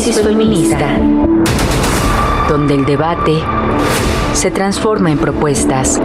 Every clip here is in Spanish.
Análisis feminista, donde el debate se transforma en propuestas.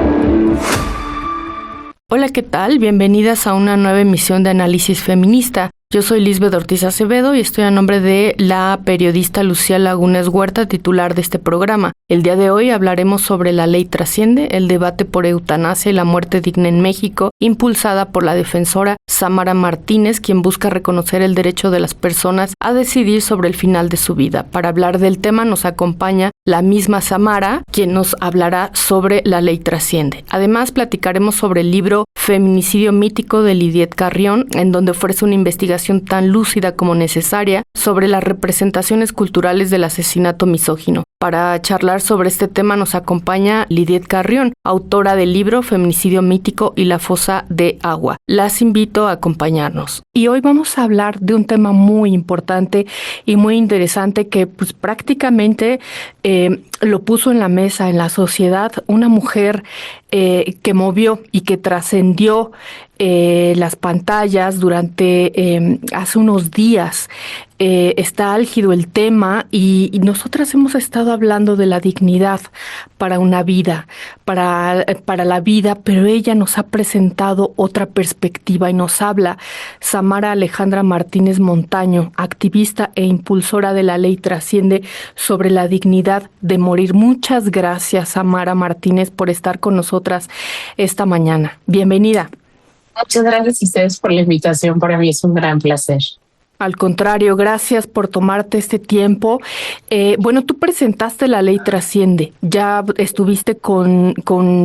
Hola, ¿qué tal? Bienvenidas a una nueva emisión de Análisis Feminista. Yo soy Lisbeth Ortiz Acevedo y estoy a nombre de la periodista Lucía Lagunes Huerta, titular de este programa. El día de hoy hablaremos sobre la ley Trasciende, el debate por eutanasia y la muerte digna en México, impulsada por la defensora Samara Martínez, quien busca reconocer el derecho de las personas a decidir sobre el final de su vida. Para hablar del tema nos acompaña la misma Samara, quien nos hablará sobre la ley Trasciende. Además, platicaremos sobre el libro Feminicidio mítico de Lidiet Carrión, en donde ofrece una investigación tan lúcida como necesaria sobre las representaciones culturales del asesinato misógino. Para charlar sobre este tema nos acompaña Lidiet Carrión, autora del libro Feminicidio mítico y la fosa de agua. Las invito a acompañarnos. Y hoy vamos a hablar de un tema muy importante y muy interesante que pues prácticamente lo puso en la mesa, en la sociedad, una mujer que movió y que trascendió las pantallas durante hace unos días. Está álgido el tema y nosotras hemos estado hablando de la dignidad para una vida, para la vida, pero ella nos ha presentado otra perspectiva y nos habla Samara Alejandra Martínez Montaño, activista e impulsora de la ley Trasciende sobre la dignidad de morir. Muchas gracias, Samara Martínez, por estar con nosotras esta mañana. Bienvenida. Muchas gracias a ustedes por la invitación. Para mí es un gran placer. Al contrario, gracias por tomarte este tiempo. Bueno, tú presentaste la ley Trasciende. Ya estuviste con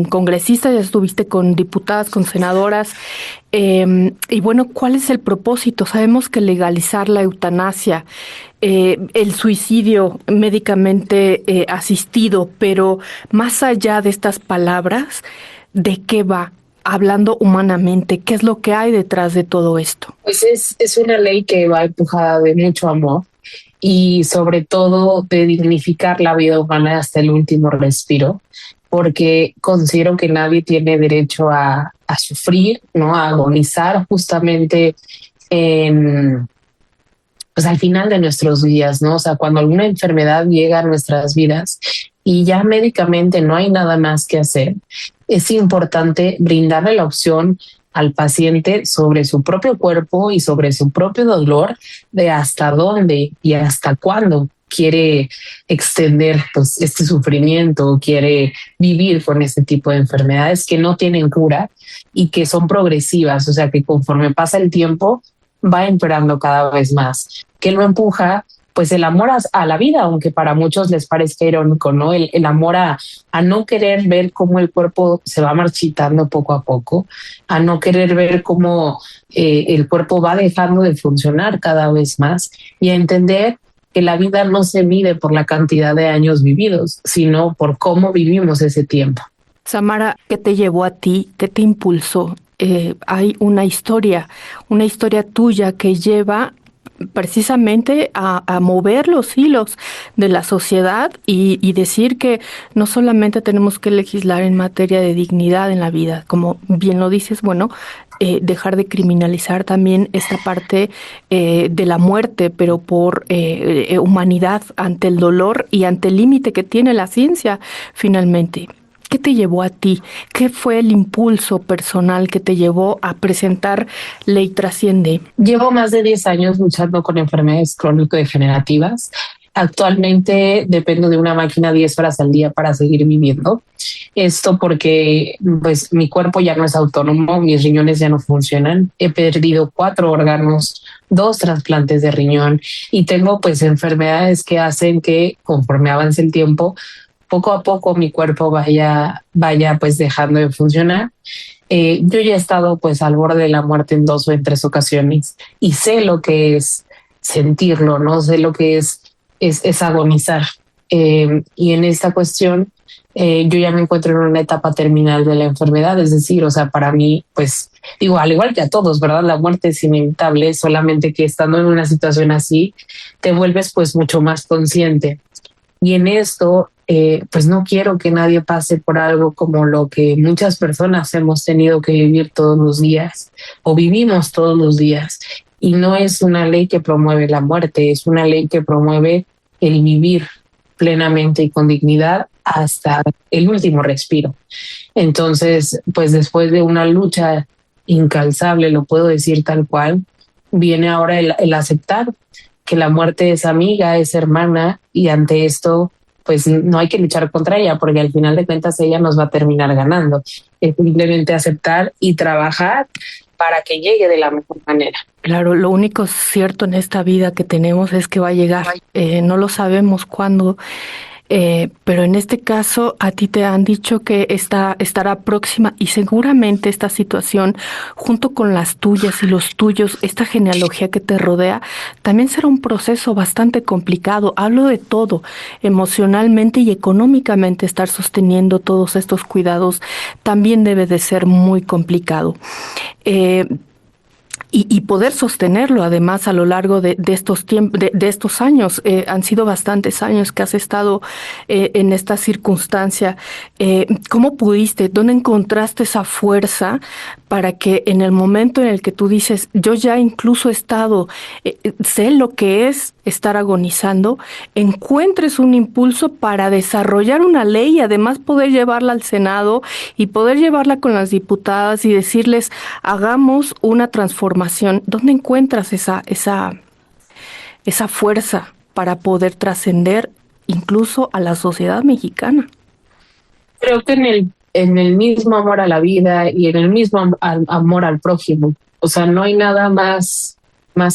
congresistas, ya estuviste con diputadas, con senadoras. Y bueno, ¿cuál es el propósito? Sabemos que legalizar la eutanasia, el suicidio médicamente asistido, pero más allá de estas palabras, ¿de qué va? Hablando humanamente, ¿qué es lo que hay detrás de todo esto? Pues es una ley que va empujada de mucho amor y sobre todo de dignificar la vida humana hasta el último respiro, porque considero que nadie tiene derecho a sufrir, ¿no? A agonizar justamente pues al final de nuestros días, ¿no? O sea, cuando alguna enfermedad llega a nuestras vidas y ya médicamente no hay nada más que hacer, es importante brindarle la opción al paciente sobre su propio cuerpo y sobre su propio dolor, de hasta dónde y hasta cuándo quiere extender pues este sufrimiento, quiere vivir con este tipo de enfermedades que no tienen cura y que son progresivas, o sea que conforme pasa el tiempo va empeorando cada vez más. ¿Qué lo empuja? Pues el amor a la vida, aunque para muchos les parezca irónico, ¿no? El amor a no querer ver cómo el cuerpo se va marchitando poco a poco, a no querer ver cómo el cuerpo va dejando de funcionar cada vez más y a entender que la vida no se mide por la cantidad de años vividos, sino por cómo vivimos ese tiempo. Samara, ¿qué te llevó a ti? ¿Qué te impulsó? Hay una historia tuya que lleva precisamente a mover los hilos de la sociedad y decir que no solamente tenemos que legislar en materia de dignidad en la vida, como bien lo dices, bueno, dejar de criminalizar también esta parte de la muerte, pero por humanidad ante el dolor y ante el límite que tiene la ciencia finalmente. ¿Qué te llevó a ti? ¿Qué fue el impulso personal que te llevó a presentar Ley Trasciende? Llevo más de 10 años luchando con enfermedades crónico-degenerativas. Actualmente dependo de una máquina 10 horas al día para seguir viviendo. Esto porque pues, mi cuerpo ya no es autónomo, mis riñones ya no funcionan. He perdido 4 órganos, 2 trasplantes de riñón y tengo pues enfermedades que hacen que conforme avance el tiempo, poco a poco mi cuerpo vaya pues dejando de funcionar. Yo ya he estado pues al borde de la muerte en 2 o en 3 ocasiones y sé lo que es sentirlo, ¿no? Sé lo que es agonizar. Y en esta cuestión yo ya me encuentro en una etapa terminal de la enfermedad, es decir, o sea, para mí, pues digo, al igual que a todos, ¿verdad? La muerte es inevitable, solamente que estando en una situación así, te vuelves pues mucho más consciente. Y en esto, pues no quiero que nadie pase por algo como lo que muchas personas hemos tenido que vivir todos los días o vivimos todos los días. Y no es una ley que promueve la muerte, es una ley que promueve el vivir plenamente y con dignidad hasta el último respiro. Entonces, pues después de una lucha incansable, lo puedo decir tal cual, viene ahora el aceptar que la muerte es amiga, es hermana, y ante esto, pues no hay que luchar contra ella, porque al final de cuentas ella nos va a terminar ganando. Es simplemente aceptar y trabajar para que llegue de la mejor manera. Claro, lo único cierto en esta vida que tenemos es que va a llegar. No lo sabemos cuándo. Pero en este caso a ti te han dicho que estará próxima y seguramente esta situación, junto con las tuyas y los tuyos, esta genealogía que te rodea, también será un proceso bastante complicado. Hablo de todo, emocionalmente y económicamente estar sosteniendo todos estos cuidados también debe de ser muy complicado. Eh, y poder sostenerlo además a lo largo de estos tiempos, de estos años. Han sido bastantes años que has estado en esta circunstancia. ¿Cómo pudiste? ¿Dónde encontraste esa fuerza para que en el momento en el que tú dices, yo ya incluso he estado, sé lo que es estar agonizando, encuentres un impulso para desarrollar una ley y además poder llevarla al Senado y poder llevarla con las diputadas y decirles, hagamos una transformación? ¿Dónde encuentras esa fuerza para poder trascender incluso a la sociedad mexicana? Creo que en el mismo amor a la vida y en el mismo amor al prójimo. O sea, no hay nada más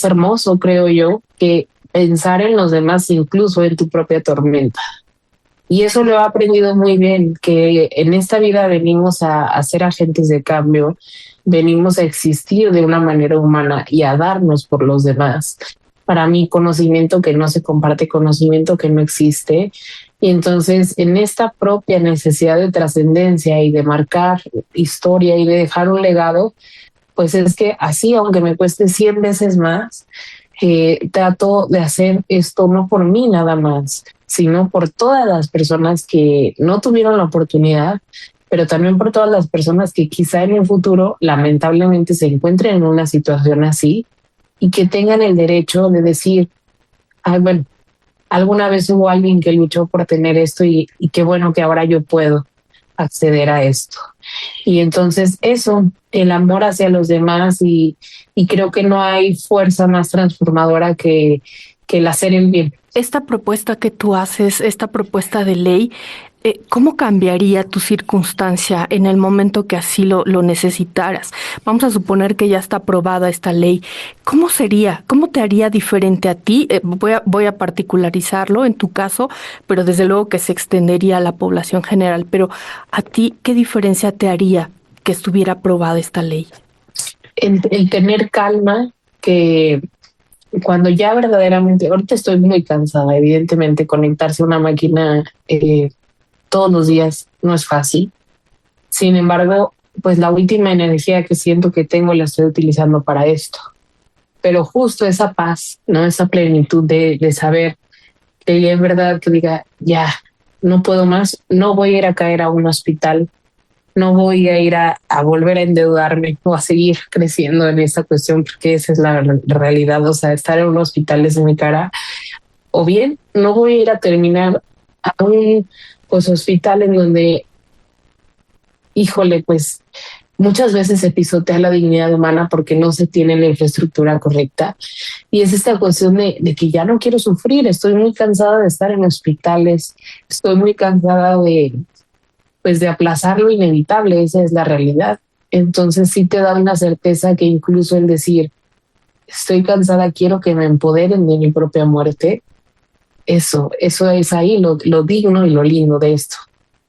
hermoso, creo yo, que pensar en los demás, incluso en tu propia tormenta. Y eso lo he aprendido muy bien, que en esta vida venimos a ser agentes de cambio, venimos a existir de una manera humana y a darnos por los demás. Para mí, conocimiento que no se comparte, conocimiento que no existe. Y entonces, en esta propia necesidad de trascendencia y de marcar historia y de dejar un legado, pues es que así, aunque me cueste 100 veces más, trato de hacer esto no por mí nada más, sino por todas las personas que no tuvieron la oportunidad, pero también por todas las personas que quizá en el futuro lamentablemente se encuentren en una situación así y que tengan el derecho de decir, ay, bueno, alguna vez hubo alguien que luchó por tener esto y qué bueno que ahora yo puedo acceder a esto. Y entonces eso, el amor hacia los demás y creo que no hay fuerza más transformadora que el hacer el bien. Esta propuesta que tú haces, esta propuesta de ley, ¿cómo cambiaría tu circunstancia en el momento que así lo necesitaras? Vamos a suponer que ya está aprobada esta ley. ¿Cómo sería? ¿Cómo te haría diferente a ti? Voy a particularizarlo en tu caso, pero desde luego que se extendería a la población general. Pero a ti, ¿qué diferencia te haría que estuviera aprobada esta ley? El tener calma, que cuando ya verdaderamente, ahorita estoy muy cansada, evidentemente conectarse a una máquina todos los días no es fácil. Sin embargo, pues la última energía que siento que tengo la estoy utilizando para esto. Pero justo esa paz, ¿no? Esa plenitud de saber que ya es verdad que diga, ya, no puedo más, no voy a ir a caer a un hospital, no voy a ir a volver a endeudarme o a seguir creciendo en esta cuestión, porque esa es la realidad. O sea, estar en un hospital es muy cara. O bien, no voy a ir a terminar a un hospital en donde, híjole, pues muchas veces se pisotea la dignidad humana porque no se tiene la infraestructura correcta. Y es esta cuestión de que ya no quiero sufrir, estoy muy cansada de estar en hospitales, estoy muy cansada de aplazar lo inevitable, esa es la realidad. Entonces sí te da una certeza que incluso el decir, estoy cansada, quiero que me empoderen de mi propia muerte, eso es ahí lo digno y lo lindo de esto.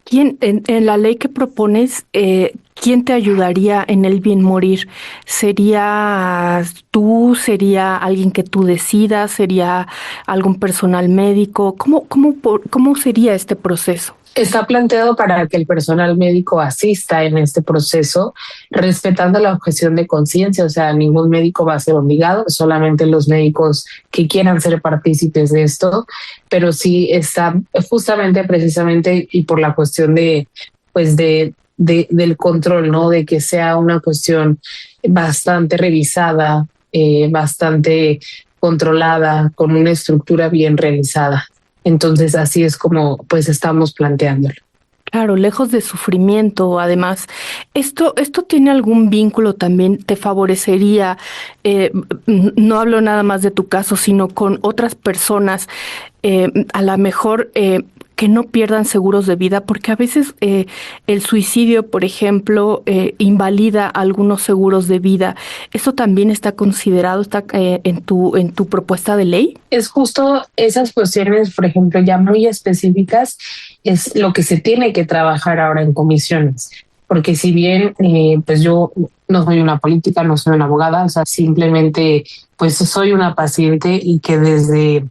¿Quién, en la ley que propones, quién te ayudaría en el bien morir? ¿Serías tú? ¿Sería alguien que tú decidas? ¿Sería algún personal médico? ¿Cómo sería este proceso? Está planteado para que el personal médico asista en este proceso, respetando la objeción de conciencia. O sea, ningún médico va a ser obligado, solamente los médicos que quieran ser partícipes de esto, pero sí está justamente, precisamente, y por la cuestión del control, ¿no? De que sea una cuestión bastante revisada, bastante controlada, con una estructura bien realizada. Entonces así es como pues estamos planteándolo. Claro, lejos de sufrimiento, además, ¿esto tiene algún vínculo también? ¿Te favorecería? No hablo nada más de tu caso, sino con otras personas, a lo mejor que no pierdan seguros de vida, porque a veces el suicidio, por ejemplo, invalida algunos seguros de vida. ¿Eso también está considerado, está en tu propuesta de ley? Es justo esas cuestiones, por ejemplo, ya muy específicas, es lo que se tiene que trabajar ahora en comisiones. Porque si bien pues yo no soy una política, no soy una abogada, o sea, simplemente pues soy una paciente y que desde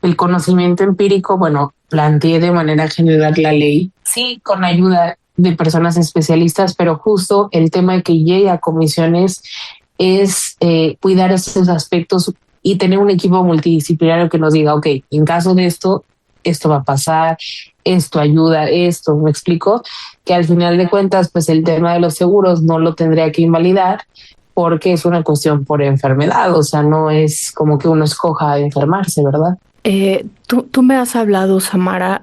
el conocimiento empírico, bueno, planteé de manera general la ley, sí, con ayuda de personas especialistas, pero justo el tema de que llegue a comisiones es cuidar estos aspectos y tener un equipo multidisciplinario que nos diga, ok, en caso de esto va a pasar, esto ayuda, esto, ¿me explico? Que al final de cuentas, pues el tema de los seguros no lo tendría que invalidar porque es una cuestión por enfermedad, o sea, no es como que uno escoja enfermarse, ¿verdad? Tú me has hablado, Samara,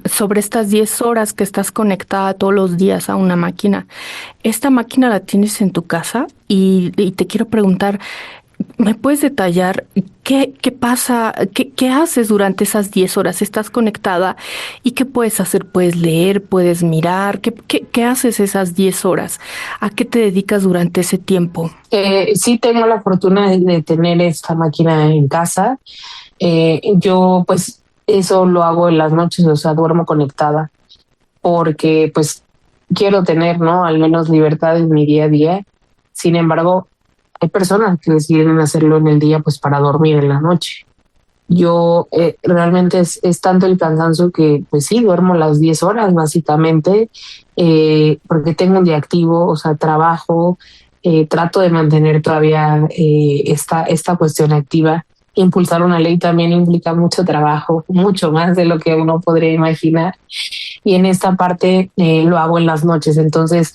sobre estas 10 horas que estás conectada todos los días a una máquina. ¿Esta máquina la tienes en tu casa? Y te quiero preguntar, ¿me puedes detallar qué pasa, qué haces durante esas 10 horas? ¿Estás conectada? ¿Y qué puedes hacer? ¿Puedes leer? ¿Puedes mirar? ¿Qué haces esas 10 horas? ¿A qué te dedicas durante ese tiempo? Sí tengo la fortuna de tener esta máquina en casa. Yo pues eso lo hago en las noches, o sea, duermo conectada porque pues quiero tener, ¿no? Al menos libertad en mi día a día. Sin embargo, hay personas que deciden hacerlo en el día pues para dormir en la noche. Yo realmente es tanto el cansancio que pues sí, duermo las 10 horas básicamente, porque tengo un día activo, o sea, trabajo, trato de mantener todavía esta cuestión activa. Impulsar una ley también implica mucho trabajo, mucho más de lo que uno podría imaginar. Y en esta parte lo hago en las noches, entonces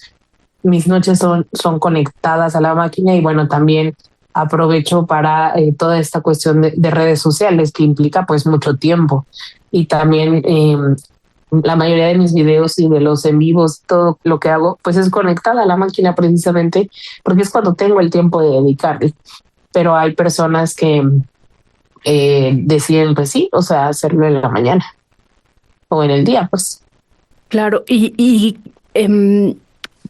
mis noches son conectadas a la máquina y bueno, también aprovecho para toda esta cuestión de redes sociales que implica pues mucho tiempo y también la mayoría de mis videos y de los en vivos, todo lo que hago pues es conectada a la máquina precisamente porque es cuando tengo el tiempo de dedicarle, pero hay personas que deciden pues sí, o sea, hacerlo en la mañana o en el día pues. Claro,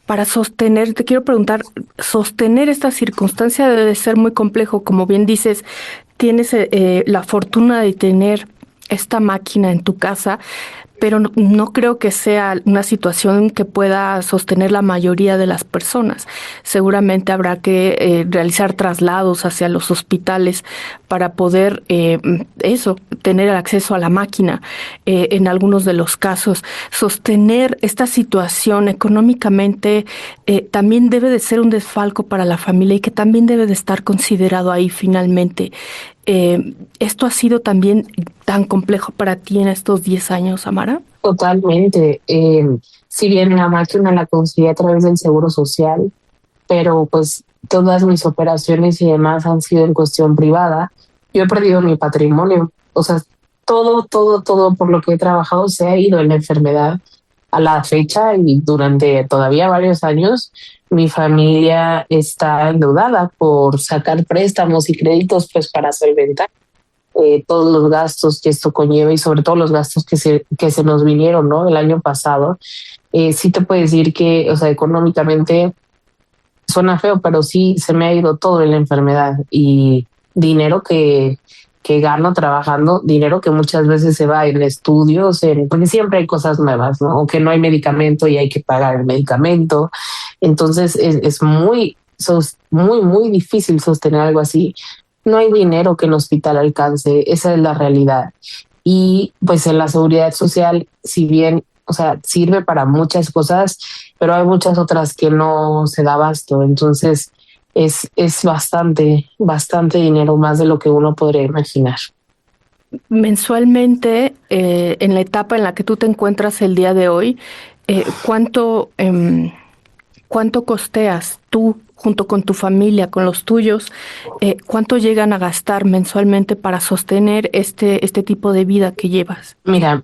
para sostener, te quiero preguntar, sostener esta circunstancia debe ser muy complejo. Como bien dices, tienes la fortuna de tener esta máquina en tu casa, pero no creo que sea una situación que pueda sostener la mayoría de las personas. Seguramente habrá que realizar traslados hacia los hospitales para poder tener el acceso a la máquina. En algunos de los casos, sostener esta situación económicamente también debe de ser un desfalco para la familia y que también debe de estar considerado ahí finalmente. ¿Esto ha sido también tan complejo para ti en estos 10 años, Amara? Totalmente. Si bien la máquina la conseguí a través del Seguro Social, pero pues todas mis operaciones y demás han sido en cuestión privada. Yo he perdido mi patrimonio. O sea, todo por lo que he trabajado se ha ido en la enfermedad a la fecha y durante todavía varios años mi familia está endeudada por sacar préstamos y créditos pues para solventar todos los gastos que esto conlleva y sobre todo los gastos que se nos vinieron, ¿no? El año pasado. Sí te puedo decir que, o sea, económicamente suena feo, pero sí se me ha ido todo en la enfermedad y dinero que gano trabajando, dinero que muchas veces se va en estudios, porque siempre hay cosas nuevas, ¿no? O que no hay medicamento y hay que pagar el medicamento. Entonces es muy difícil sostener algo así. No hay dinero que el hospital alcance, esa es la realidad. Y pues en la seguridad social, si bien, o sea, sirve para muchas cosas, pero hay muchas otras que no se da abasto. Entonces es bastante dinero, más de lo que uno podría imaginar. Mensualmente, en la etapa en la que tú te encuentras el día de hoy, ¿cuánto costeas tú, junto con tu familia, con los tuyos, ¿cuánto llegan a gastar mensualmente para sostener este tipo de vida que llevas? Mira,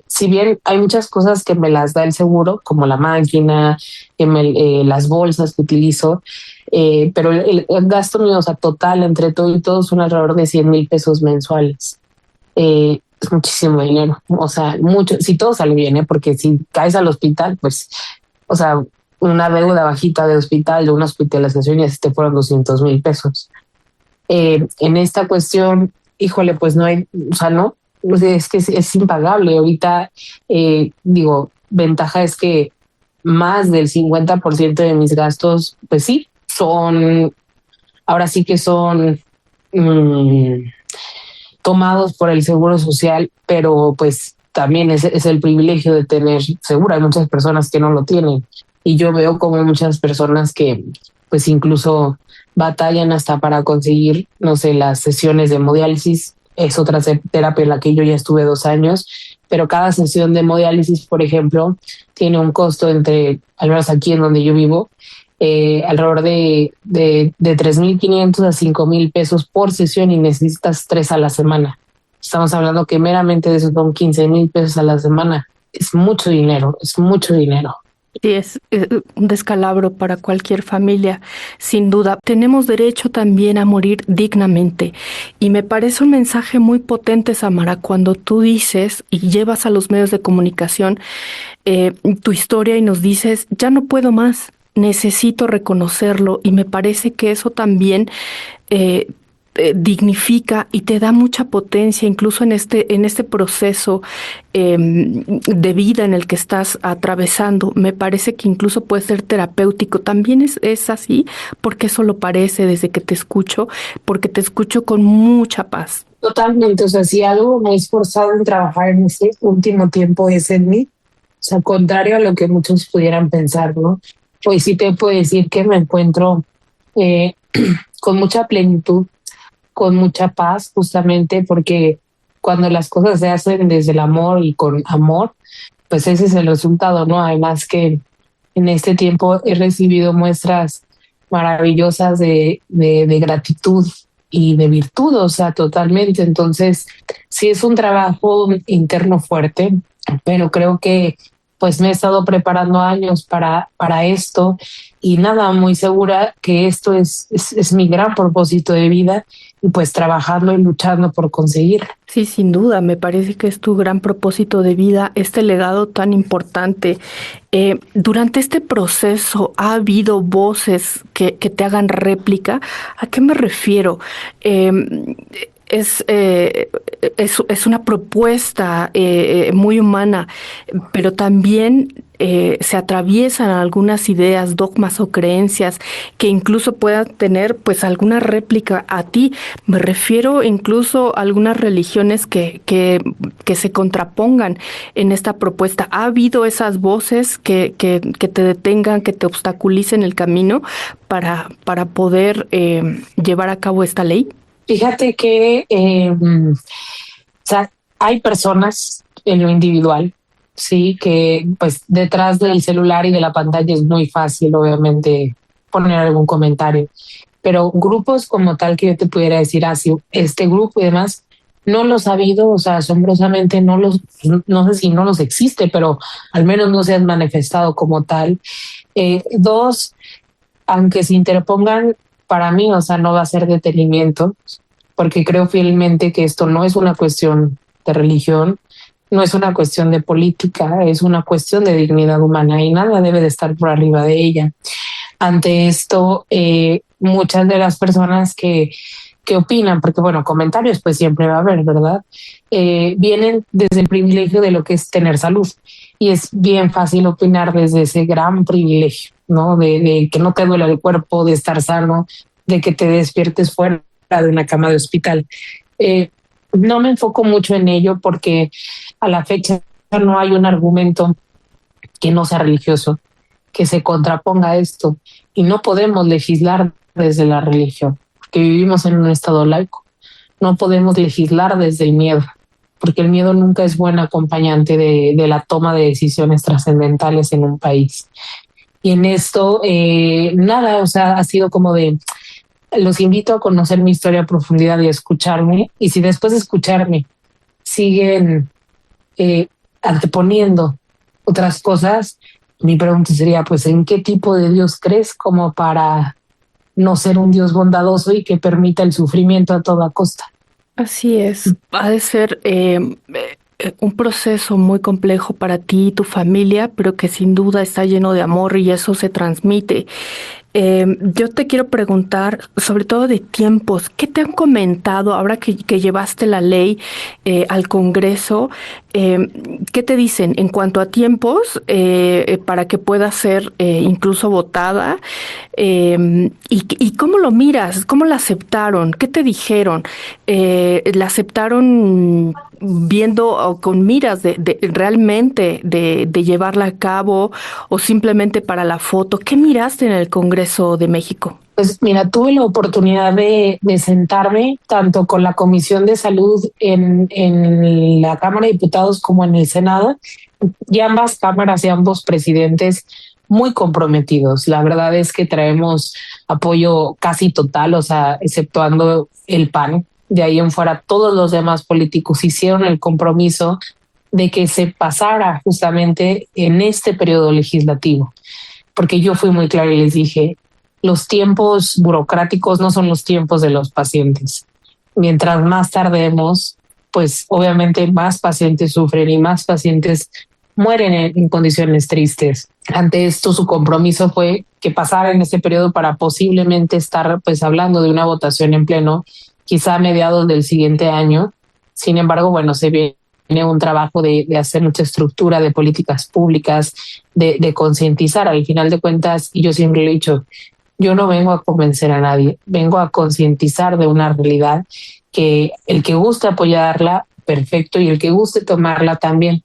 si bien hay muchas cosas que me las da el seguro, como la máquina, las bolsas que utilizo, pero el gasto mío, o sea, total, entre todo y todo, son alrededor de 100,000 pesos mensuales. Es muchísimo dinero, o sea, mucho, si todo sale bien, porque si caes al hospital, pues, o sea, una deuda bajita de hospital, de una hospitalización, y así te fueron 200,000 pesos. En esta cuestión, híjole, pues no hay, o sea, no, o sea, es que es impagable. Ahorita, digo, ventaja es que más del 50% de mis gastos, pues sí, son, ahora sí que son mm, tomados por el Seguro Social, pero pues también es el privilegio de tener seguro. Hay muchas personas que no lo tienen y yo veo como muchas personas que pues incluso batallan hasta para conseguir, no sé, las sesiones de hemodiálisis. Es otra terapia en la que yo ya estuve 2 años, pero cada sesión de hemodiálisis, por ejemplo, tiene un costo entre, al menos aquí en donde yo vivo, alrededor de 3,500 a 5,000 pesos por sesión, y necesitas 3 a la semana. Estamos hablando que meramente de eso son 15,000 pesos a la semana. Es mucho dinero, es mucho dinero. Sí, es un descalabro para cualquier familia, sin duda. Tenemos derecho también a morir dignamente. Y me parece un mensaje muy potente, Samara, cuando tú dices y llevas a los medios de comunicación tu historia y nos dices, ya no puedo más, necesito reconocerlo. Y me parece que eso también eh, dignifica y te da mucha potencia, incluso en este proceso de vida en el que estás atravesando. Me parece que incluso puede ser terapéutico. También es así, porque eso lo parece desde que te escucho, porque te escucho con mucha paz. Totalmente, o sea, si algo me he esforzado en trabajar en este último tiempo es en mí, o sea, contrario a lo que muchos pudieran pensar, ¿no? Pues sí te puedo decir que me encuentro eh, con mucha plenitud, con mucha paz, justamente porque cuando las cosas se hacen desde el amor y con amor, pues ese es el resultado, ¿no? Además que en este tiempo he recibido muestras maravillosas de gratitud y de virtud, o sea, totalmente. Entonces, sí es un trabajo interno fuerte, pero creo que pues me he estado preparando años para esto, y nada, muy segura que esto es mi gran propósito de vida, y pues trabajando y luchando por conseguir. Sí, sin duda, me parece que es tu gran propósito de vida, este legado tan importante. Durante este proceso, ¿ha habido voces que te hagan réplica? ¿A qué me refiero? Eh, es, eh, es una propuesta muy humana, pero también se atraviesan algunas ideas, dogmas o creencias que incluso puedan tener pues alguna réplica a ti. Me refiero incluso a algunas religiones que se contrapongan en esta propuesta. ¿Ha habido esas voces que te detengan, que te obstaculicen el camino para poder llevar a cabo esta ley? Fíjate que o sea, hay personas en lo individual, sí, que pues detrás del celular y de la pantalla es muy fácil, obviamente, poner algún comentario, pero grupos como tal que yo te pudiera decir así, este grupo y demás, no los ha habido, o sea, asombrosamente no sé si no los existe, pero al menos no se han manifestado como tal. Dos, aunque se interpongan, para mí, o sea, no va a ser detenimiento, porque creo fielmente que esto no es una cuestión de religión, no es una cuestión de política, es una cuestión de dignidad humana, y nada debe de estar por arriba de ella. Ante esto, muchas de las personas que opinan, porque bueno, comentarios pues siempre va a haber, ¿verdad? Vienen desde el privilegio de lo que es tener salud, y es bien fácil opinar desde ese gran privilegio, ¿no? De que no te duele el cuerpo, de estar sano, de que te despiertes fuera de una cama de hospital. No me enfoco mucho en ello porque a la fecha no hay un argumento que no sea religioso, que se contraponga a esto, y no podemos legislar desde la religión, porque vivimos en un estado laico. No podemos legislar desde el miedo, porque el miedo nunca es buen acompañante de la toma de decisiones trascendentales en un país. Y en esto, nada, o sea, ha sido como de, los invito a conocer mi historia a profundidad y a escucharme. Y si después de escucharme siguen anteponiendo otras cosas, mi pregunta sería, pues, ¿en qué tipo de Dios crees como para no ser un Dios bondadoso y que permita el sufrimiento a toda costa? Así es. Ha de ser un proceso muy complejo para ti y tu familia, pero que sin duda está lleno de amor y eso se transmite. Yo te quiero preguntar, sobre todo de tiempos, ¿qué te han comentado ahora que llevaste la ley al Congreso? Eh, ¿Qué te dicen en cuanto a tiempos para que pueda ser incluso votada? ¿Y cómo lo miras? ¿Cómo la aceptaron? ¿Qué te dijeron? ¿La aceptaron viendo o con miras de realmente de llevarla a cabo o simplemente para la foto? ¿Qué miraste en el Congreso de México? Pues mira, tuve la oportunidad de sentarme tanto con la Comisión de Salud en la Cámara de Diputados como en el Senado, y ambas cámaras y ambos presidentes muy comprometidos. La verdad es que traemos apoyo casi total, o sea, exceptuando el PAN. De ahí en fuera, todos los demás políticos hicieron el compromiso de que se pasara justamente en este periodo legislativo, porque yo fui muy clara y les dije, los tiempos burocráticos no son los tiempos de los pacientes. Mientras más tardemos, pues obviamente más pacientes sufren y más pacientes mueren en condiciones tristes. Ante esto, su compromiso fue que pasara en este periodo para posiblemente estar pues hablando de una votación en pleno, quizá a mediados del siguiente año. Sin embargo, bueno, se viene un trabajo de hacer mucha estructura de políticas públicas, de concientizar. Al final de cuentas, y yo siempre lo he dicho, yo no vengo a convencer a nadie, vengo a concientizar de una realidad que el que guste apoyarla, perfecto, y el que guste tomarla también.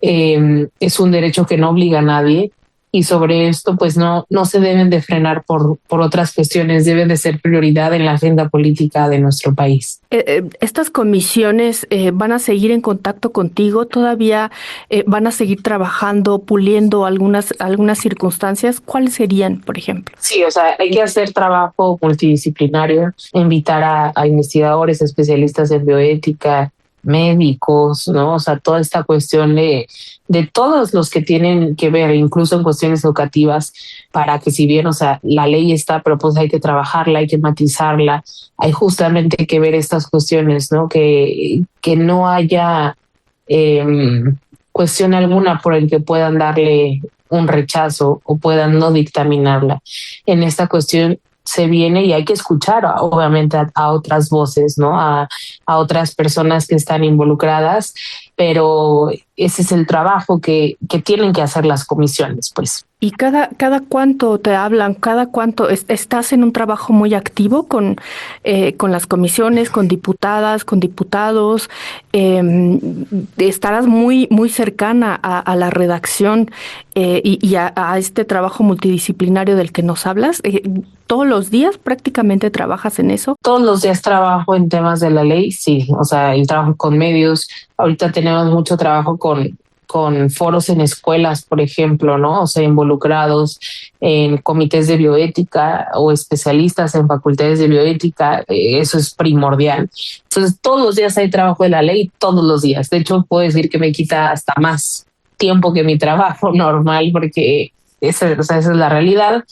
Es un derecho que no obliga a nadie, y sobre esto pues no se deben de frenar por otras cuestiones, deben de ser prioridad en la agenda política de nuestro país. ¿Estas comisiones van a seguir en contacto contigo? ¿Todavía van a seguir trabajando, puliendo algunas circunstancias? ¿Cuáles serían, por ejemplo? Sí, o sea, hay que hacer trabajo multidisciplinario, invitar a investigadores, especialistas en bioética, médicos, ¿no? O sea, toda esta cuestión de todos los que tienen que ver, incluso en cuestiones educativas, para que si bien, o sea, la ley está, pero pues hay que trabajarla, hay que matizarla, hay justamente que ver estas cuestiones, ¿no? Que no haya cuestión alguna por el que puedan darle un rechazo o puedan no dictaminarla. En esta cuestión se viene y hay que escuchar obviamente a otras voces, ¿no? A otras personas que están involucradas, pero ese es el trabajo que tienen que hacer las comisiones, pues. ¿Y cada cuánto te hablan? ¿Cada cuánto estás en un trabajo muy activo con las comisiones, con diputadas, con diputados? Estarás muy cercana a la redacción y a este trabajo multidisciplinario del que nos hablas. ¿Todos los días prácticamente trabajas en eso? Todos los días trabajo en temas de la ley, sí. O sea, el trabajo con medios. Ahorita tenemos mucho trabajo con foros en escuelas, por ejemplo, ¿no? O sea, involucrados en comités de bioética o especialistas en facultades de bioética, eso es primordial. Entonces, todos los días hay trabajo de la ley, todos los días. De hecho, puedo decir que me quita hasta más tiempo que mi trabajo normal, porque esa es la realidad.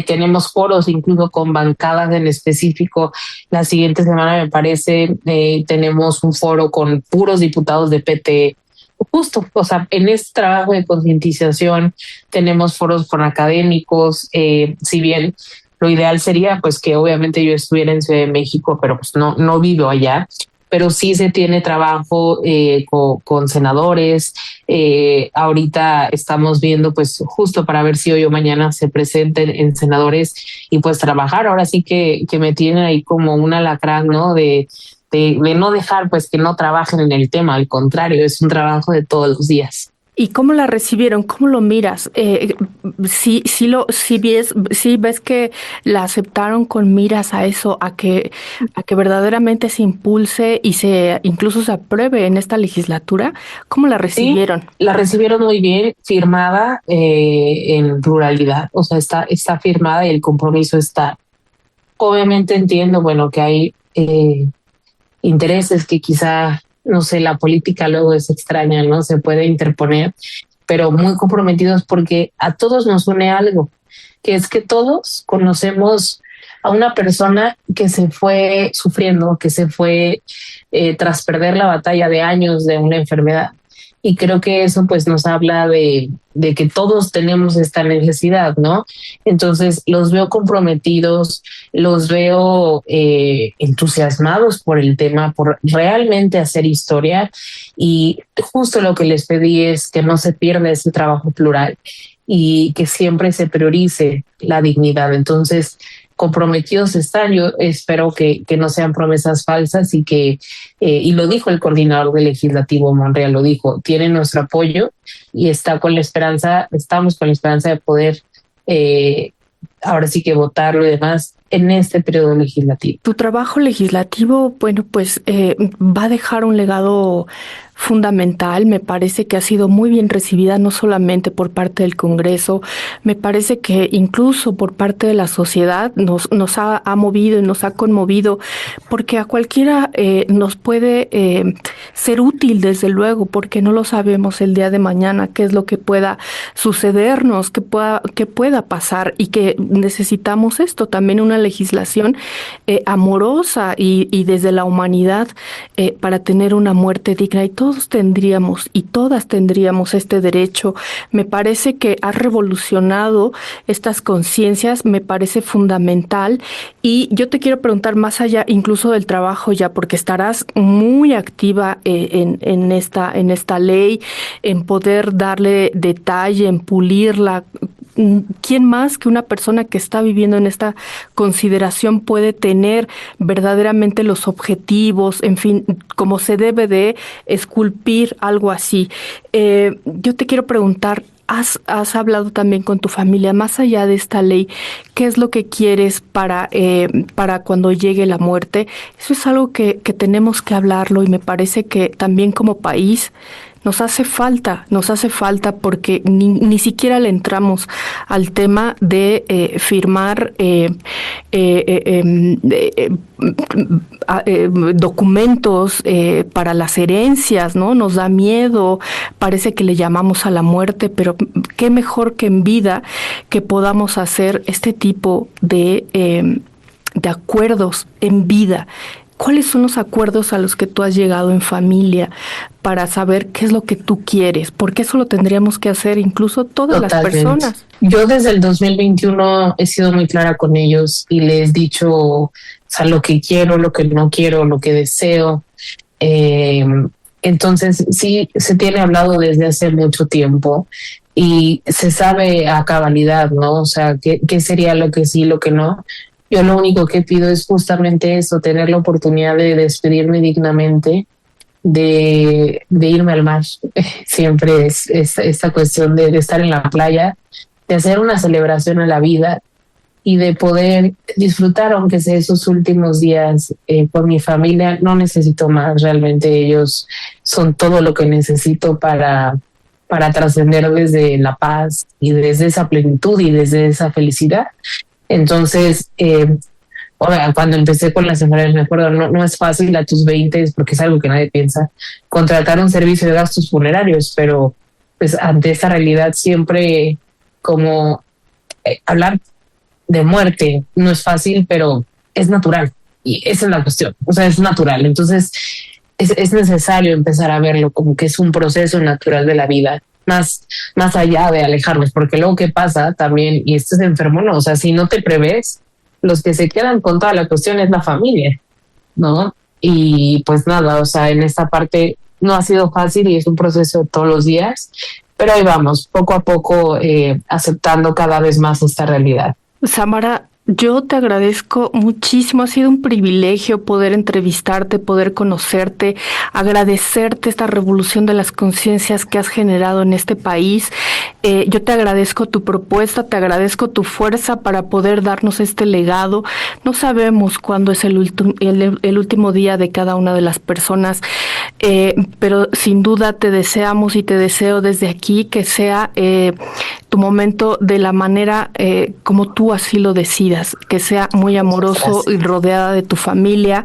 Tenemos foros incluso con bancadas en específico. La siguiente semana, me parece, tenemos un foro con puros diputados de PT. Justo, o sea, en este trabajo de concientización tenemos foros con académicos, si bien lo ideal sería pues que obviamente yo estuviera en Ciudad de México, pero pues no vivo allá, pero sí se tiene trabajo con senadores. Ahorita estamos viendo pues justo para ver si hoy o mañana se presenten en senadores y pues trabajar. Ahora sí que me tienen ahí como un alacrán, ¿no? De no dejar pues que no trabajen en el tema, al contrario, es un trabajo de todos los días. ¿Y cómo la recibieron? ¿Cómo lo miras? Si ves que la aceptaron con miras a eso, a que verdaderamente se impulse y incluso se apruebe en esta legislatura, ¿cómo la Sí, recibieron? la recibieron muy bien, firmada en pluralidad, o sea, está firmada y el compromiso está. Obviamente entiendo, bueno, que hay intereses que quizá, no sé, la política luego es extraña, ¿no? Se puede interponer, pero muy comprometidos porque a todos nos une algo, que es que todos conocemos a una persona que se fue sufriendo, que se fue tras perder la batalla de años de una enfermedad. Y creo que eso pues nos habla de que todos tenemos esta necesidad, ¿no? Entonces los veo comprometidos, los veo entusiasmados por el tema, por realmente hacer historia. Y justo lo que les pedí es que no se pierda ese trabajo plural y que siempre se priorice la dignidad. Entonces, comprometidos están, yo espero que no sean promesas falsas y lo dijo el coordinador del legislativo Monreal, lo dijo, tiene nuestro apoyo y estamos con la esperanza de poder ahora sí que votarlo y demás en este periodo legislativo. Tu trabajo legislativo, bueno, pues va a dejar un legado fundamental. Me parece que ha sido muy bien recibida no solamente por parte del Congreso, me parece que incluso por parte de la sociedad nos ha movido y nos ha conmovido, porque a cualquiera nos puede ser útil, desde luego, porque no lo sabemos el día de mañana qué es lo que pueda sucedernos, qué pueda pasar, y que necesitamos esto, también una legislación amorosa y desde la humanidad para tener una muerte digna, y todos tendríamos y todas tendríamos este derecho. Me parece que ha revolucionado estas conciencias, me parece fundamental, y yo te quiero preguntar más allá incluso del trabajo ya, porque estarás muy activa en esta ley, en poder darle detalle, en pulirla. ¿Quién más que una persona que está viviendo en esta consideración puede tener verdaderamente los objetivos, en fin, como se debe de esculpir algo así? Yo te quiero preguntar, ¿has hablado también con tu familia, más allá de esta ley, qué es lo que quieres para cuando llegue la muerte? Eso es algo que tenemos que hablarlo, y me parece que también como país nos hace falta porque ni siquiera le entramos al tema de firmar documentos para las herencias, ¿no? Nos da miedo, parece que le llamamos a la muerte, pero qué mejor que en vida que podamos hacer este tipo de acuerdos en vida. ¿Cuáles son los acuerdos a los que tú has llegado en familia para saber qué es lo que tú quieres? Porque eso lo tendríamos que hacer incluso todas Totalmente. las personas. Yo desde el 2021 he sido muy clara con ellos y les he dicho, o sea, lo que quiero, lo que no quiero, lo que deseo. Entonces, sí, se tiene hablado desde hace mucho tiempo y se sabe a cabalidad, ¿no? O sea, qué sería lo que sí, lo que no. Yo lo único que pido es justamente eso, tener la oportunidad de despedirme dignamente, de irme al mar. Siempre es esta cuestión de estar en la playa, de hacer una celebración a la vida y de poder disfrutar, aunque sea esos últimos días con mi familia. No necesito más, realmente ellos son todo lo que necesito para trascender desde la paz y desde esa plenitud y desde esa felicidad. Entonces, cuando empecé con las enfermeras, me acuerdo, no es fácil a tus 20, porque es algo que nadie piensa, contratar un servicio de gastos funerarios, pero pues ante esta realidad siempre como hablar de muerte no es fácil, pero es natural. Y esa es la cuestión, o sea, es natural. Entonces, es necesario empezar a verlo como que es un proceso natural de la vida. Más allá de alejarnos, porque luego qué pasa también, y esto es enfermo, no, o sea, si no te prevés, los que se quedan con toda la cuestión es la familia, ¿no? Y pues nada, o sea, en esta parte no ha sido fácil y es un proceso de todos los días, pero ahí vamos, poco a poco aceptando cada vez más esta realidad. Samara, Yo te agradezco muchísimo, ha sido un privilegio poder entrevistarte, poder conocerte, agradecerte esta revolución de las conciencias que has generado en este país. Yo te agradezco tu propuesta, te agradezco tu fuerza para poder darnos este legado. No sabemos cuándo es el último día de cada una de las personas, pero sin duda te deseamos y te deseo desde aquí que sea tu momento de la manera como tú así lo decidas, que sea muy amoroso y rodeada de tu familia.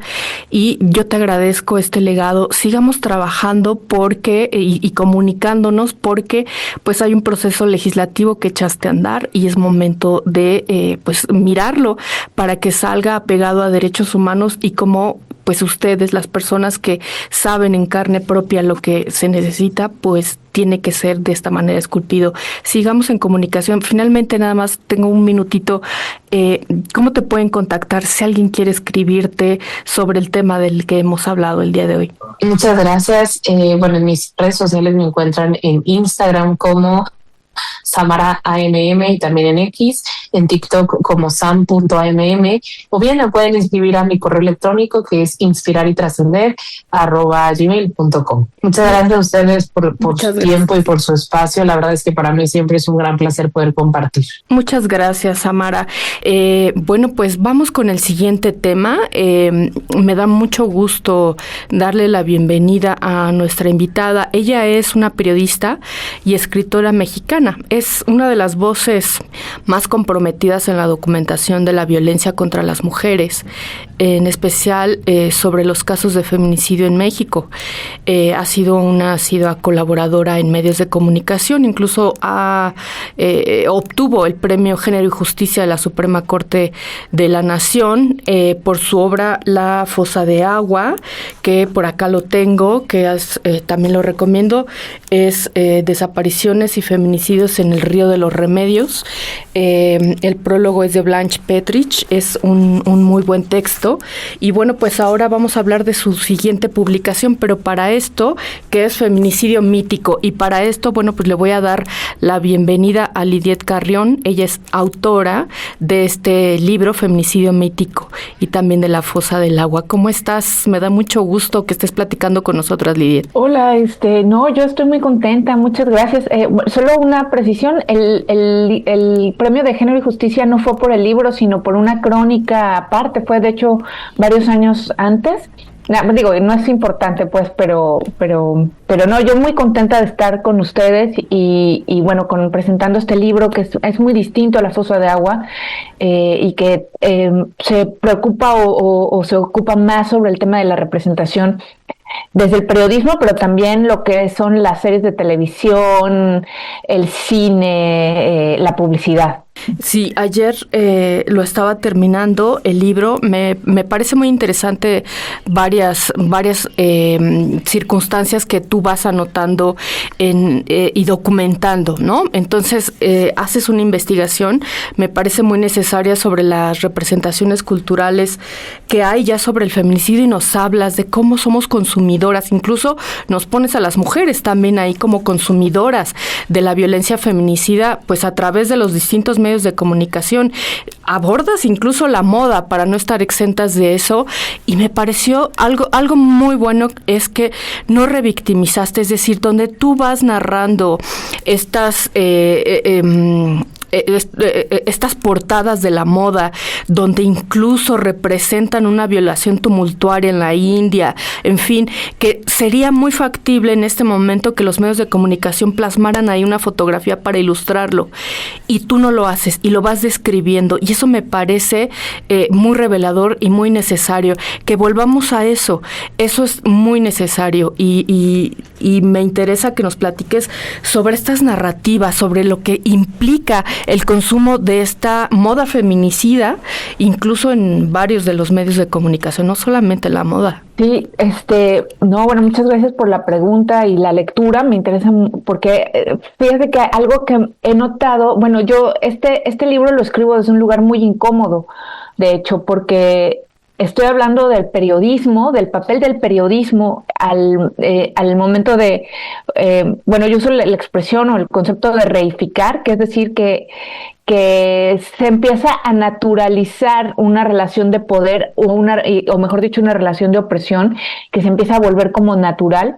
Y yo te agradezco este legado. Sigamos trabajando porque y comunicándonos, porque pues hay un proceso legislativo que echaste a andar y es momento de pues mirarlo para que salga apegado a derechos humanos y como pues ustedes, las personas que saben en carne propia lo que se necesita, pues tiene que ser de esta manera esculpido. Sigamos en comunicación. Finalmente, nada más tengo un minutito. ¿Cómo te pueden contactar si alguien quiere escribirte sobre el tema del que hemos hablado el día de hoy? Muchas gracias. Bueno, en mis redes sociales me encuentran en Instagram como Samara AMM y también en X, en TikTok como sam.amm, o bien me pueden escribir a mi correo electrónico que es inspiraytrascender@gmail.com. Muchas gracias a ustedes por su tiempo y por su espacio. La verdad es que para mí siempre es un gran placer poder compartir. Muchas gracias, Samara. Bueno, pues vamos con el siguiente tema. Me da mucho gusto darle la bienvenida a nuestra invitada. Ella es una periodista y escritora mexicana. Es una de las voces más comprometidas en la documentación de la violencia contra las mujeres, en especial sobre los casos de feminicidio en México. Ha sido una colaboradora en medios de comunicación, incluso obtuvo el Premio Género y Justicia de la Suprema Corte de la Nación por su obra La Fosa de Agua, que por acá lo tengo, que también lo recomiendo, es Desapariciones y Feminicidios en el Río de los Remedios. El prólogo es de Blanche Petrich, es un muy buen texto. Y bueno, pues ahora vamos a hablar de su siguiente publicación, pero para esto, que es Feminicidio Mítico, y para esto, bueno, pues le voy a dar la bienvenida a Lidiet Carrión. Ella es autora de este libro, Feminicidio Mítico, y también de La Fosa del Agua. ¿Cómo estás? Me da mucho gusto que estés platicando con nosotras, Lidiet. Hola, no, yo estoy muy contenta, muchas gracias. Solo una precisión, el Premio de Género y Justicia no fue por el libro, sino por una crónica aparte, fue de hecho varios años antes. No es importante, pues, pero no, yo muy contenta de estar con ustedes y bueno, presentando este libro que es muy distinto a La Fosa de Agua y que se preocupa o se ocupa más sobre el tema de la representación desde el periodismo, pero también lo que son las series de televisión, el cine, la publicidad. Sí, ayer lo estaba terminando el libro. Me parece muy interesante varias circunstancias que tú vas anotando y documentando, ¿no? Entonces, haces una investigación, me parece muy necesaria sobre las representaciones culturales que hay ya sobre el feminicidio y nos hablas de cómo somos consumidoras, incluso nos pones a las mujeres también ahí como consumidoras de la violencia feminicida, pues a través de los distintos medios de comunicación. Abordas incluso la moda para no estar exentas de eso y me pareció algo muy bueno es que no revictimizaste, es decir, donde tú vas narrando estas portadas de la moda donde incluso representan una violación tumultuaria en la India, en fin, que sería muy factible en este momento que los medios de comunicación plasmaran ahí una fotografía para ilustrarlo y tú no lo haces y lo vas describiendo y eso me parece muy revelador y muy necesario, que volvamos a eso es muy necesario y me interesa que nos platiques sobre estas narrativas, sobre lo que implica el consumo de esta moda feminicida, incluso en varios de los medios de comunicación, no solamente la moda. Sí, muchas gracias por la pregunta y la lectura, me interesa porque fíjate que algo que he notado, yo este libro lo escribo desde un lugar muy incómodo, de hecho, porque estoy hablando del periodismo, del papel del periodismo al momento de, bueno, yo uso la expresión o el concepto de reificar, que es decir que se empieza a naturalizar una relación de poder o mejor dicho, una relación de opresión que se empieza a volver como natural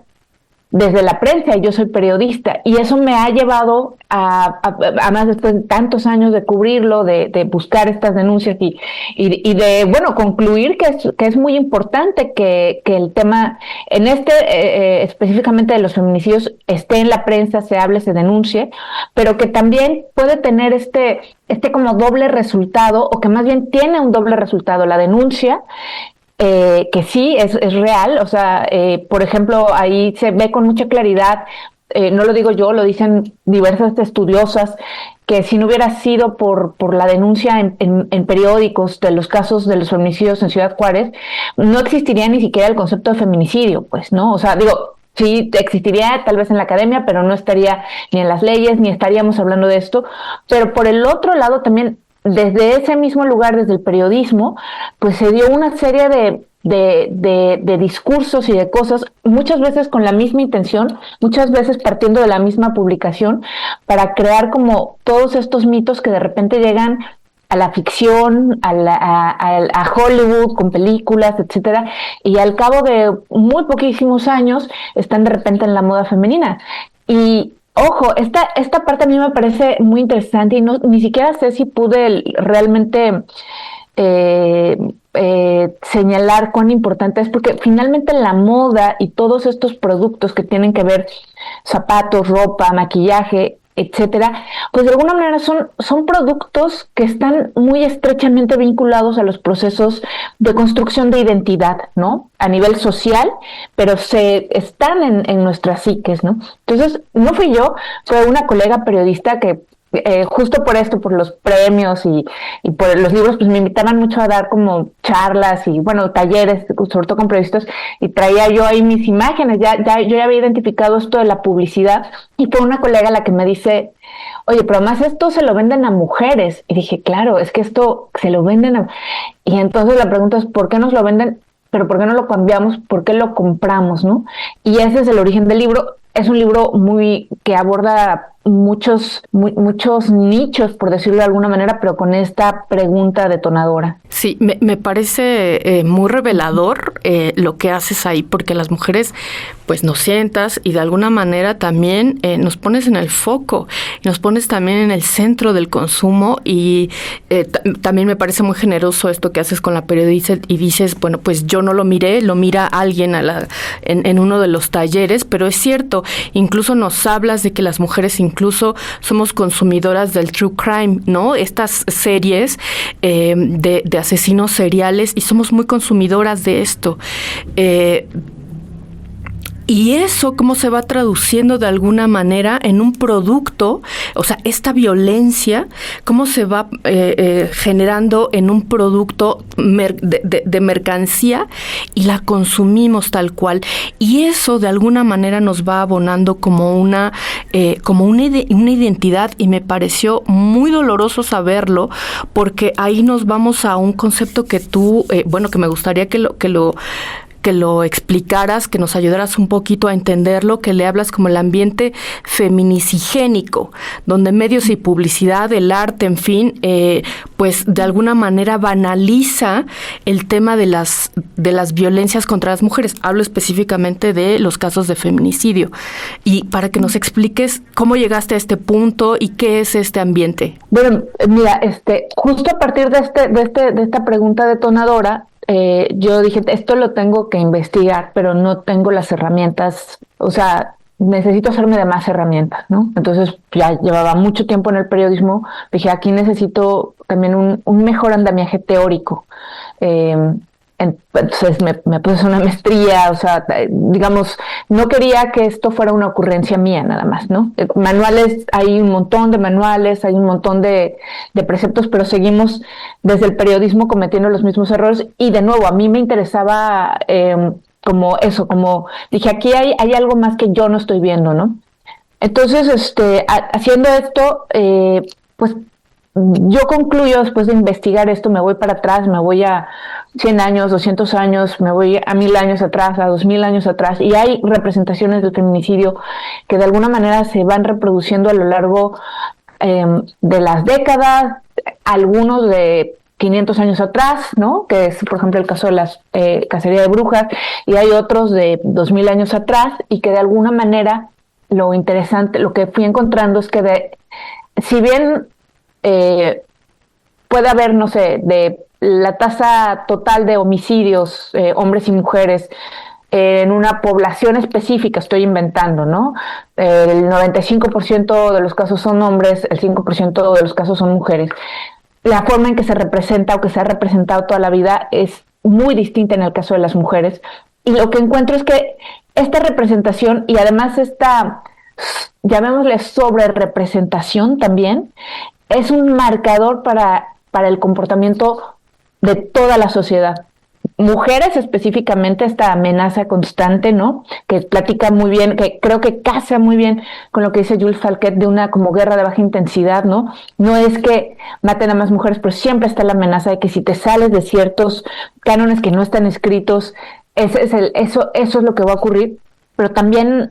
desde la prensa, y yo soy periodista, y eso me ha llevado además después de tantos años de cubrirlo, de buscar estas denuncias y de, bueno, concluir que es muy importante que el tema, en específicamente de los feminicidios, esté en la prensa, se hable, se denuncie, pero que también puede tener este como doble resultado, o que más bien tiene un doble resultado, la denuncia, que sí es real, o sea, por ejemplo, ahí se ve con mucha claridad, no lo digo yo, lo dicen diversas estudiosas, que si no hubiera sido por la denuncia en periódicos de los casos de los feminicidios en Ciudad Juárez, no existiría ni siquiera el concepto de feminicidio, pues, ¿no? O sea, digo, sí existiría tal vez en la academia, pero no estaría ni en las leyes, ni estaríamos hablando de esto, pero por el otro lado también, desde ese mismo lugar, desde el periodismo, pues se dio una serie de discursos y de cosas, muchas veces con la misma intención, muchas veces partiendo de la misma publicación, para crear como todos estos mitos que de repente llegan a la ficción, a Hollywood, con películas, etcétera, y al cabo de muy poquísimos años están de repente en la moda femenina. Y ojo, esta parte a mí me parece muy interesante y ni siquiera sé si pude realmente señalar cuán importante es, porque finalmente la moda y todos estos productos que tienen que ver, zapatos, ropa, maquillaje, etcétera, pues de alguna manera son productos que están muy estrechamente vinculados a los procesos de construcción de identidad, ¿no? A nivel social, pero están en nuestras psiques, ¿no? Entonces, no fui yo, fue una colega periodista que justo por esto, por los premios y por los libros, pues me invitaban mucho a dar como charlas y, bueno, talleres, sobre todo con periodistas, y traía yo ahí mis imágenes, yo ya había identificado esto de la publicidad, y fue una colega la que me dice, oye, pero además esto se lo venden a mujeres, y dije, claro, es que esto se lo venden y entonces la pregunta es, ¿por qué nos lo venden? Pero ¿por qué no lo cambiamos? ¿Por qué lo compramos, no? Y ese es el origen del libro. Es un libro que aborda muchos nichos, por decirlo de alguna manera, pero con esta pregunta detonadora. Sí, me parece muy revelador lo que haces ahí, porque las mujeres pues nos sientas y de alguna manera también nos pones en el foco, nos pones también en el centro del consumo, y también me parece muy generoso esto que haces con la periodista y dices, bueno, pues yo no lo miré, lo mira alguien en uno de los talleres, pero es cierto, incluso nos hablas de que las mujeres incluso somos consumidoras del true crime, ¿no? Estas series de asesinos seriales, y somos muy consumidoras de esto. Y eso, ¿cómo se va traduciendo de alguna manera en un producto? O sea, esta violencia, ¿cómo se va generando en un producto de mercancía y la consumimos tal cual? Y eso de alguna manera nos va abonando como una identidad, y me pareció muy doloroso saberlo, porque ahí nos vamos a un concepto que tú, que me gustaría que lo explicaras, que nos ayudaras un poquito a entenderlo, que le hablas como el ambiente feminicigénico, donde medios y publicidad, el arte, en fin, pues de alguna manera banaliza el tema de las violencias contra las mujeres. Hablo específicamente de los casos de feminicidio. Y para que nos expliques cómo llegaste a este punto y qué es este ambiente. Bueno, mira, justo a partir de esta pregunta detonadora, yo dije, esto lo tengo que investigar, pero no tengo las herramientas, o sea, necesito hacerme de más herramientas, ¿no? Entonces ya llevaba mucho tiempo en el periodismo, dije, aquí necesito también un mejor andamiaje teórico. Entonces me puse una maestría, o sea, digamos, no quería que esto fuera una ocurrencia mía nada más, ¿no? Manuales, hay un montón de manuales, hay un montón de preceptos, pero seguimos desde el periodismo cometiendo los mismos errores, y de nuevo, a mí me interesaba como dije, aquí hay algo más que yo no estoy viendo, ¿no? Entonces, haciendo esto, pues yo concluyo, después de investigar esto, me voy para atrás, me voy a 100 años, 200 años, me voy a 1000 años atrás, a 2000 años atrás, y hay representaciones del feminicidio que de alguna manera se van reproduciendo a lo largo de las décadas, algunos de 500 años atrás, ¿no? Que es, por ejemplo, el caso de las cacería de brujas, y hay otros de 2000 años atrás, y que de alguna manera lo interesante, lo que fui encontrando es que si bien puede haber, no sé, de la tasa total de homicidios, hombres y mujeres, en una población específica, estoy inventando, ¿no? El 95% de los casos son hombres, el 5% de los casos son mujeres. La forma en que se representa o que se ha representado toda la vida es muy distinta en el caso de las mujeres. Y lo que encuentro es que esta representación y además esta, llamémosle sobrerepresentación también, es un marcador para el comportamiento de toda la sociedad. Mujeres específicamente, esta amenaza constante, ¿no? Que platica muy bien, que creo que casa muy bien con lo que dice Jules Falquet de una como guerra de baja intensidad, ¿no? No es que maten a más mujeres, pero siempre está la amenaza de que si te sales de ciertos cánones que no están escritos, eso es lo que va a ocurrir. Pero también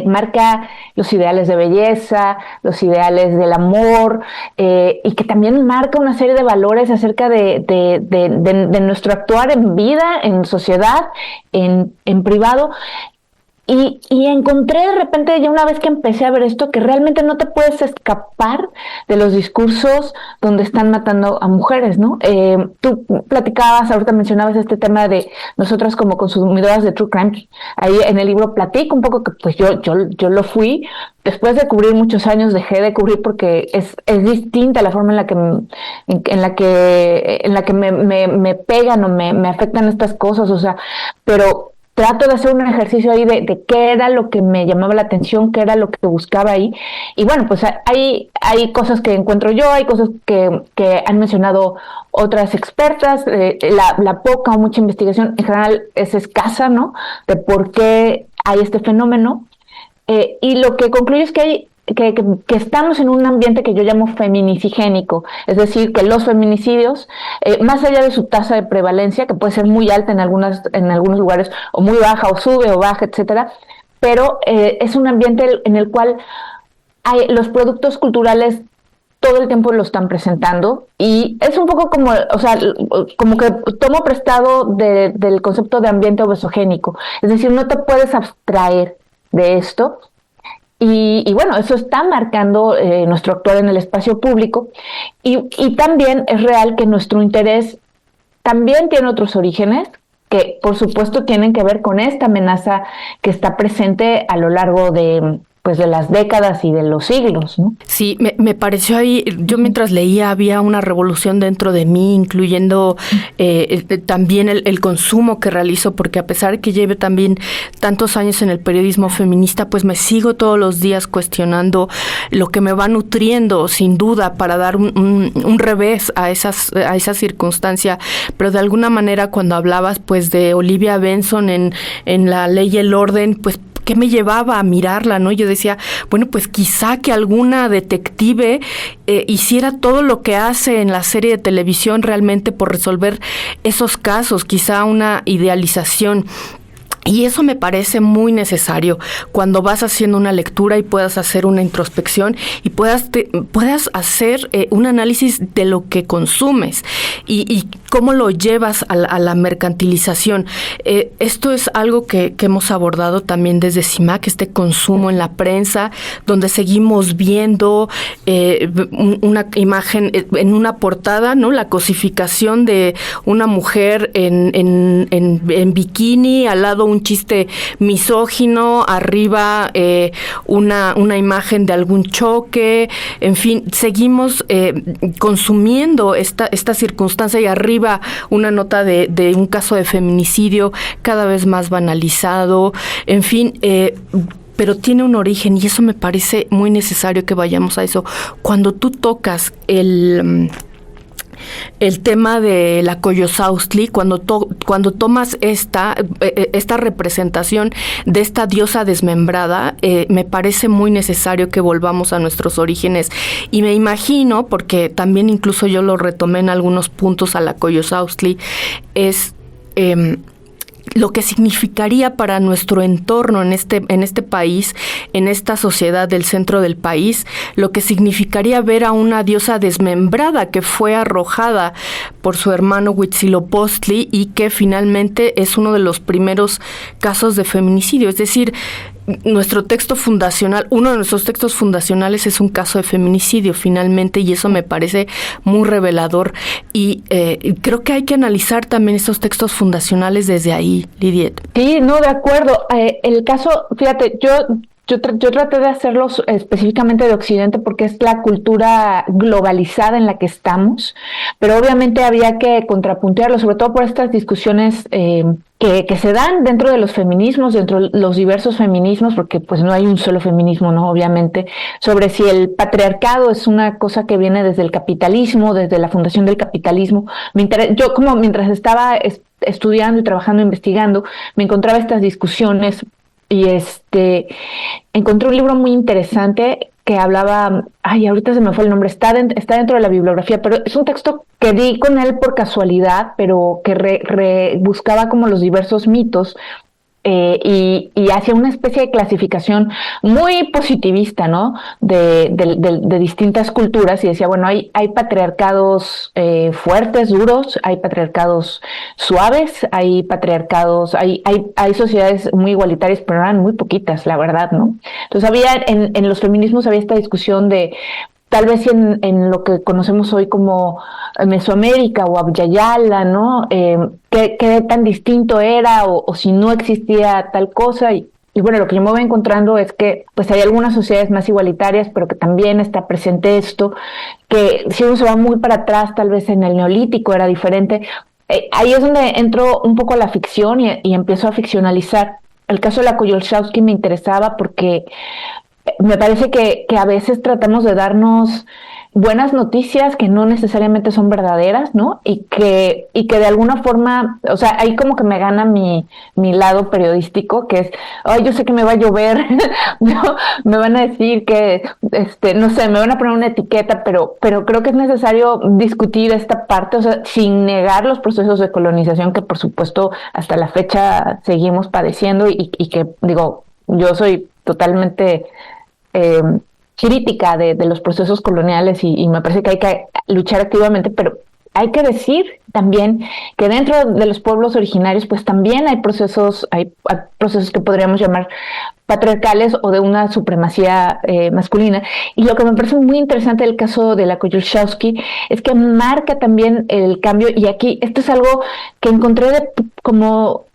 marca los ideales de belleza, los ideales del amor, y que también marca una serie de valores acerca de nuestro actuar en vida, en sociedad, en privado. Y encontré de repente, ya una vez que empecé a ver esto, que realmente no te puedes escapar de los discursos donde están matando a mujeres, ¿no? Tú platicabas, ahorita mencionabas este tema de nosotras como consumidoras de True Crime. Ahí en el libro platico un poco que pues yo lo fui. Después de cubrir muchos años dejé de cubrir porque es distinta la forma en la que me pegan o me afectan estas cosas, o sea, pero trato de hacer un ejercicio ahí de qué era lo que me llamaba la atención, qué era lo que buscaba ahí. Y bueno, pues hay cosas que encuentro yo, hay cosas que han mencionado otras expertas. La poca o mucha investigación en general es escasa, ¿no? De por qué hay este fenómeno. Y lo que concluyo es que estamos en un ambiente que yo llamo feminisigénico, es decir, que los feminicidios, más allá de su tasa de prevalencia, que puede ser muy alta en algunos lugares, o muy baja, o sube o baja, etcétera, pero es un ambiente en el cual los productos culturales todo el tiempo lo están presentando, y es un poco como, o sea, como que tomo prestado del concepto de ambiente obesogénico, es decir, no te puedes abstraer de esto. Y bueno, eso está marcando nuestro actuar en el espacio público, y también es real que nuestro interés también tiene otros orígenes que por supuesto tienen que ver con esta amenaza que está presente a lo largo de las décadas y de los siglos, ¿no? Sí, me pareció ahí, yo mientras leía había una revolución dentro de mí, incluyendo también el consumo que realizo, porque a pesar de que lleve también tantos años en el periodismo feminista, pues me sigo todos los días cuestionando lo que me va nutriendo, sin duda, para dar un revés a esa circunstancia. Pero de alguna manera, cuando hablabas pues de Olivia Benson en La Ley y el Orden, pues ¿qué me llevaba a mirarla, no? Yo decía, bueno, pues quizá que alguna detective hiciera todo lo que hace en la serie de televisión realmente por resolver esos casos, quizá una idealización. Y eso me parece muy necesario cuando vas haciendo una lectura y puedas hacer una introspección y puedas hacer un análisis de lo que consumes y cómo lo llevas a la mercantilización. Esto es algo que hemos abordado también desde CIMAC, este consumo en la prensa, donde seguimos viendo una imagen en una portada, ¿no? La cosificación de una mujer en bikini, al lado un chiste misógino, arriba una imagen de algún choque, en fin, seguimos consumiendo esta circunstancia, y arriba una nota de un caso de feminicidio cada vez más banalizado, en fin, pero tiene un origen, y eso me parece muy necesario que vayamos a eso. Cuando tú tocas el tema de la Coyosautli, cuando tomas esta representación de esta diosa desmembrada, me parece muy necesario que volvamos a nuestros orígenes. Y me imagino, porque también incluso yo lo retomé en algunos puntos a la Coyosautli, es lo que significaría para nuestro entorno en este país, en esta sociedad del centro del país, lo que significaría ver a una diosa desmembrada que fue arrojada por su hermano Huitzilopochtli y que finalmente es uno de los primeros casos de feminicidio. Es decir, nuestro texto fundacional, uno de nuestros textos fundacionales es un caso de feminicidio finalmente, y eso me parece muy revelador, y creo que hay que analizar también estos textos fundacionales desde ahí, Lidiet. Sí, no, de acuerdo. El caso, fíjate, yo traté de hacerlos específicamente de Occidente porque es la cultura globalizada en la que estamos, pero obviamente había que contrapuntearlo, sobre todo por estas discusiones que se dan dentro de los feminismos, dentro de los diversos feminismos, porque pues no hay un solo feminismo, ¿no? Obviamente, sobre si el patriarcado es una cosa que viene desde el capitalismo, desde la fundación del capitalismo. Yo como mientras estaba estudiando y trabajando, investigando, me encontraba estas discusiones y encontré un libro muy interesante que hablaba, ahorita se me fue el nombre, está dentro de la bibliografía, pero es un texto que di con él por casualidad, pero que buscaba como los diversos mitos y hacía una especie de clasificación muy positivista, ¿no? De distintas culturas, y decía, bueno, hay patriarcados fuertes, duros, hay patriarcados suaves, hay patriarcados, hay sociedades muy igualitarias, pero eran muy poquitas, la verdad, ¿no? Entonces había, en los feminismos había esta discusión de, tal vez en lo que conocemos hoy como Mesoamérica o Abya-Yala, ¿no? ¿Qué tan distinto era o si no existía tal cosa? Y bueno, lo que yo me voy encontrando es que pues hay algunas sociedades más igualitarias, pero que también está presente esto, que si uno se va muy para atrás, tal vez en el Neolítico era diferente. Ahí es donde entro un poco a la ficción y empiezo a ficcionalizar. El caso de la Coyolxauhqui me interesaba porque me parece que a veces tratamos de darnos buenas noticias que no necesariamente son verdaderas, ¿no? Y que de alguna forma, o sea, ahí como que me gana mi lado periodístico, que es, yo sé que me va a llover, ¿no? Me van a decir que, no sé, me van a poner una etiqueta, pero creo que es necesario discutir esta parte, o sea, sin negar los procesos de colonización que por supuesto hasta la fecha seguimos padeciendo y que, digo, yo soy totalmente crítica de los procesos coloniales y me parece que hay que luchar activamente, pero hay que decir también que dentro de los pueblos originarios pues también hay procesos que podríamos llamar patriarcales o de una supremacía masculina. Y lo que me parece muy interesante del caso de la Coyolxauhqui es que marca también el cambio, y aquí esto es algo que encontré como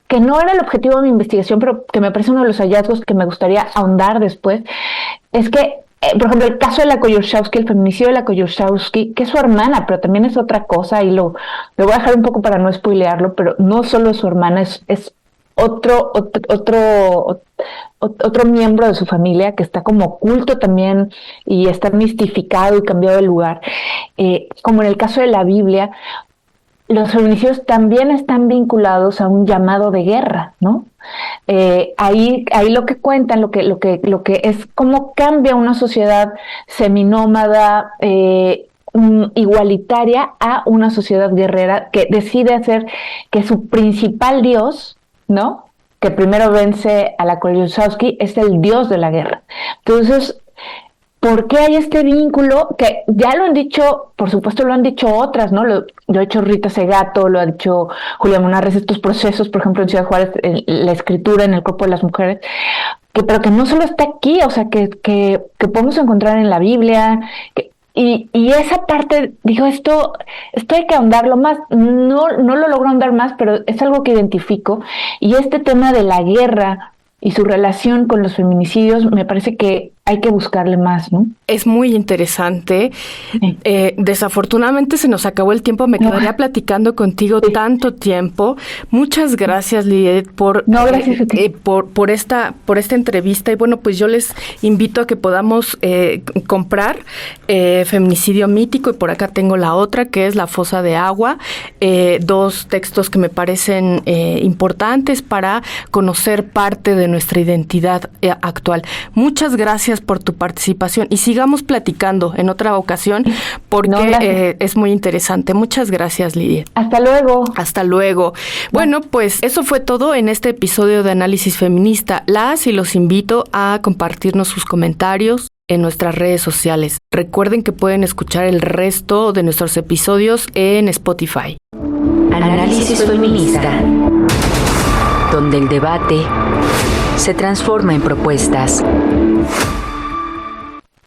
que no era el objetivo de mi investigación, pero que me parece uno de los hallazgos que me gustaría ahondar después, es que, por ejemplo, el caso de la Coyolxauhqui, el feminicidio de la Coyolxauhqui, que es su hermana, pero también es otra cosa, y lo voy a dejar un poco para no spoilearlo, pero no solo es su hermana, es otro miembro de su familia que está como oculto también y está mistificado y cambiado de lugar. Como en el caso de la Biblia, los feminicidios también están vinculados a un llamado de guerra, ¿no? Ahí lo que cuentan, lo que es cómo cambia una sociedad seminómada, igualitaria, a una sociedad guerrera que decide hacer que su principal dios, ¿no?, que primero vence a la Coyolxauhqui, es el dios de la guerra. Entonces, ¿por qué hay este vínculo? Que ya lo han dicho, por supuesto lo han dicho otras, ¿no? Lo ha dicho Rita Segato, lo ha dicho Julia Munarriz, estos procesos, por ejemplo, en Ciudad Juárez, la escritura en el cuerpo de las mujeres, pero que no solo está aquí, o sea, que podemos encontrar en la Biblia, y esa parte, digo, esto hay que ahondarlo más, no lo logro ahondar más, pero es algo que identifico, y este tema de la guerra y su relación con los feminicidios me parece que hay que buscarle más, ¿no? Es muy interesante. Sí. Desafortunadamente se nos acabó el tiempo. Me quedaría platicando contigo tanto tiempo. Muchas gracias, Lidet, gracias a ti. por esta entrevista. Y bueno, pues yo les invito a que podamos comprar Feminicidio Mítico, y por acá tengo la otra, que es La Fosa de Agua. Dos textos que me parecen importantes para conocer parte de nuestra identidad actual. Muchas gracias por tu participación y sigamos platicando en otra ocasión porque es muy interesante. Muchas gracias, Lidia. Hasta luego. Hasta luego. Bueno, pues eso fue todo en este episodio de Análisis Feminista. Las y los invito a compartirnos sus comentarios en nuestras redes sociales. Recuerden que pueden escuchar el resto de nuestros episodios en Spotify. Análisis Feminista, donde el debate se transforma en propuestas.